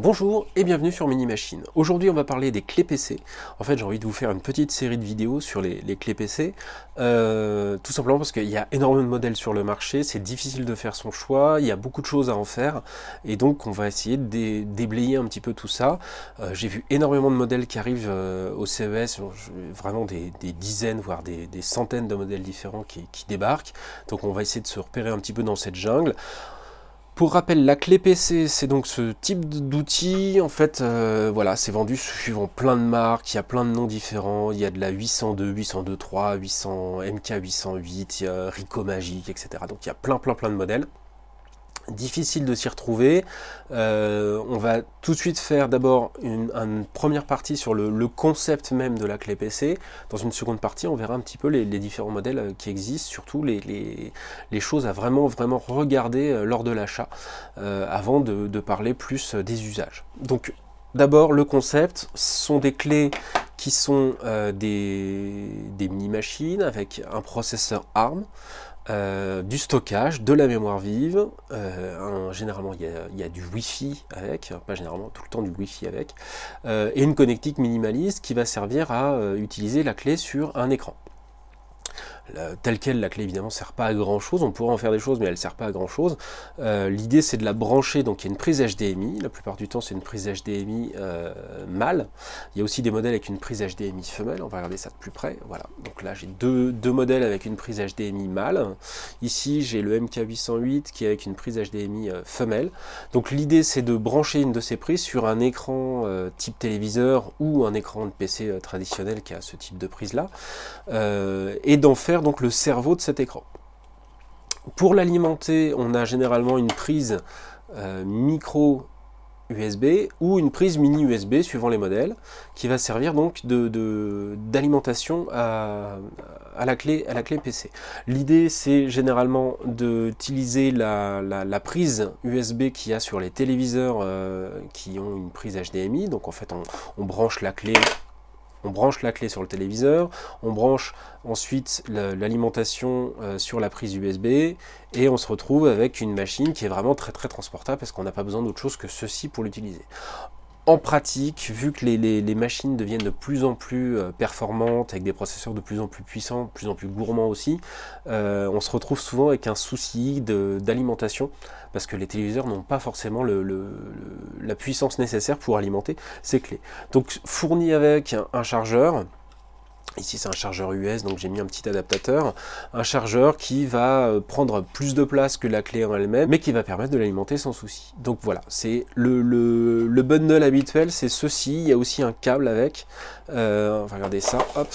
Bonjour et bienvenue sur Mini Machine. Aujourd'hui on va parler des clés PC. En fait j'ai envie de vous faire une petite série de vidéos sur les clés PC. Tout simplement parce qu'il y a énormément de modèles sur le marché, c'est difficile de faire son choix, il y a beaucoup de choses à en faire. Et donc on va essayer de déblayer un petit peu tout ça. J'ai vu énormément de modèles qui arrivent au CES, vraiment des dizaines voire des centaines de modèles différents qui débarquent. Donc on va essayer de se repérer un petit peu dans cette jungle. Pour rappel, la clé PC, c'est donc ce type d'outil. En fait, voilà, c'est vendu suivant plein de marques, il y a plein de noms différents. Il y a de la 802, 802.3, 800, MK808, il y a Ricoh Magic, etc. Donc il y a plein de modèles. Difficile de s'y retrouver. On va tout de suite faire d'abord une première partie sur le concept même de la clé PC. Dans une seconde partie, on verra un petit peu les différents modèles qui existent, surtout les choses à vraiment regarder lors de l'achat, avant de parler plus des usages. Donc d'abord le concept, ce sont des clés qui sont des mini-machines avec un processeur ARM, du stockage, de la mémoire vive, généralement il y a du Wi-Fi avec, pas généralement, tout le temps du Wi-Fi avec, et une connectique minimaliste qui va servir à utiliser la clé sur un écran. Telle quelle, la clé évidemment ne sert pas à grand chose, on pourrait en faire des choses mais elle ne sert pas à grand chose. L'idée c'est de la brancher, donc il y a une prise HDMI, la plupart du temps c'est une prise HDMI mâle. Il y a aussi des modèles avec une prise HDMI femelle, on va regarder ça de plus près. Voilà, donc là j'ai deux modèles avec une prise HDMI mâle. Ici j'ai le MK808 qui est avec une prise HDMI femelle. Donc l'idée c'est de brancher une de ces prises sur un écran type téléviseur ou un écran de PC traditionnel qui a ce type de prise là, et d'en faire donc le cerveau de cet écran. Pour l'alimenter, on a généralement une prise micro USB ou une prise mini USB suivant les modèles, qui va servir donc d'alimentation à la clé PC. L'idée c'est généralement d'utiliser la prise USB qu'il y a sur les téléviseurs qui ont une prise HDMI. Donc en fait on branche la clé. On branche la clé sur le téléviseur, on branche ensuite l'alimentation sur la prise USB et on se retrouve avec une machine qui est vraiment très transportable parce qu'on n'a pas besoin d'autre chose que ceci pour l'utiliser. En pratique, vu que les machines deviennent de plus en plus performantes, avec des processeurs de plus en plus puissants, de plus en plus gourmands aussi, on se retrouve souvent avec un souci d'alimentation, parce que les téléviseurs n'ont pas forcément la puissance nécessaire pour alimenter ces clés. Donc fourni avec un chargeur. Ici c'est un chargeur US, donc j'ai mis un petit adaptateur, un chargeur qui va prendre plus de place que la clé en elle-même, mais qui va permettre de l'alimenter sans souci. Donc voilà, c'est le bundle habituel, c'est ceci. Il y a aussi un câble avec, on va regarder ça, hop.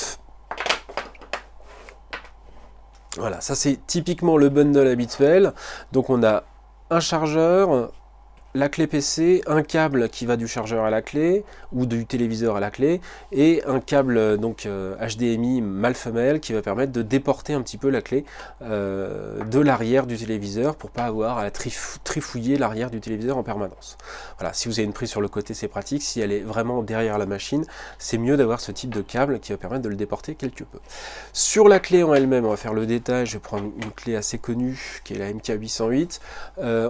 Voilà, ça c'est typiquement le bundle habituel. Donc on a un chargeur, la clé PC, un câble qui va du chargeur à la clé ou du téléviseur à la clé et un câble donc HDMI mâle-femelle qui va permettre de déporter un petit peu la clé de l'arrière du téléviseur pour pas avoir à trifouiller l'arrière du téléviseur en permanence. Voilà, si vous avez une prise sur le côté c'est pratique, si elle est vraiment derrière la machine c'est mieux d'avoir ce type de câble qui va permettre de le déporter quelque peu. Sur la clé en elle-même, on va faire le détail, je vais prendre une clé assez connue qui est la MK808,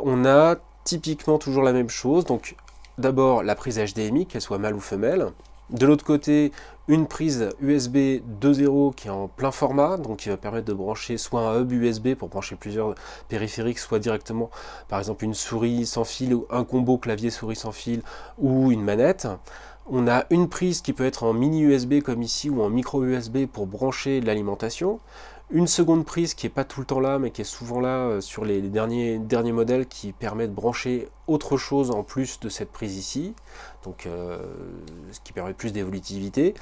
on a typiquement toujours la même chose, donc d'abord la prise HDMI, qu'elle soit mâle ou femelle. De l'autre côté, une prise USB 2.0 qui est en plein format, donc qui va permettre de brancher soit un hub USB pour brancher plusieurs périphériques, soit directement par exemple une souris sans fil ou un combo clavier souris sans fil ou une manette. On a une prise qui peut être en mini USB comme ici ou en micro USB pour brancher l'alimentation. Une seconde prise qui n'est pas tout le temps là mais qui est souvent là sur les derniers modèles qui permet de brancher autre chose en plus de cette prise ici, donc ce qui permet plus d'évolutivité,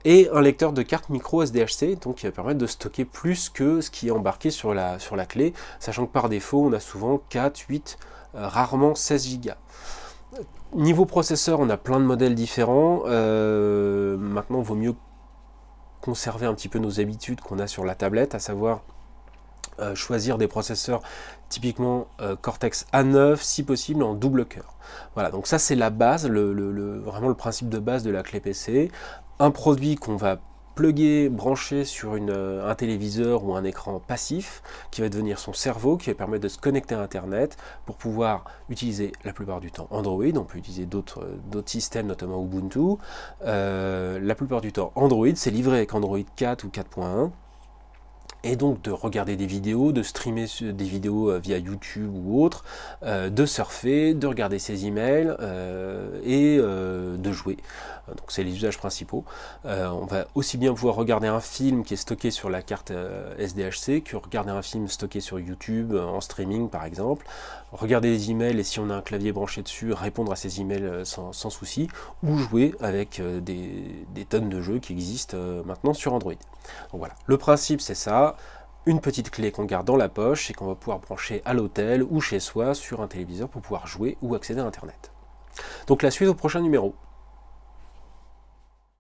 et un lecteur de carte micro SDHC donc qui va permettre de stocker plus que ce qui est embarqué sur la clé, sachant que par défaut on a souvent 4, 8, rarement 16 Go. Niveau processeur, on a plein de modèles différents. Maintenant, il vaut mieux conserver un petit peu nos habitudes qu'on a sur la tablette, à savoir choisir des processeurs typiquement Cortex A9, si possible en double cœur. Voilà, donc ça c'est la base, vraiment le principe de base de la clé PC. Un produit qu'on va plugger, brancher sur un téléviseur ou un écran passif qui va devenir son cerveau, qui va permettre de se connecter à Internet pour pouvoir utiliser la plupart du temps Android. On peut utiliser d'autres systèmes, notamment Ubuntu. La plupart du temps Android, c'est livré avec Android 4 ou 4.1. Et donc de regarder des vidéos, de streamer des vidéos via YouTube ou autre, de surfer, de regarder ses emails et de jouer. Donc c'est les usages principaux. On va aussi bien pouvoir regarder un film qui est stocké sur la carte SDHC que regarder un film stocké sur YouTube en streaming par exemple. Regarder des emails et si on a un clavier branché dessus, répondre à ces emails sans souci, ou jouer avec des tonnes de jeux qui existent maintenant sur Android. Donc voilà, le principe c'est ça, une petite clé qu'on garde dans la poche et qu'on va pouvoir brancher à l'hôtel ou chez soi sur un téléviseur pour pouvoir jouer ou accéder à Internet. Donc la suite au prochain numéro.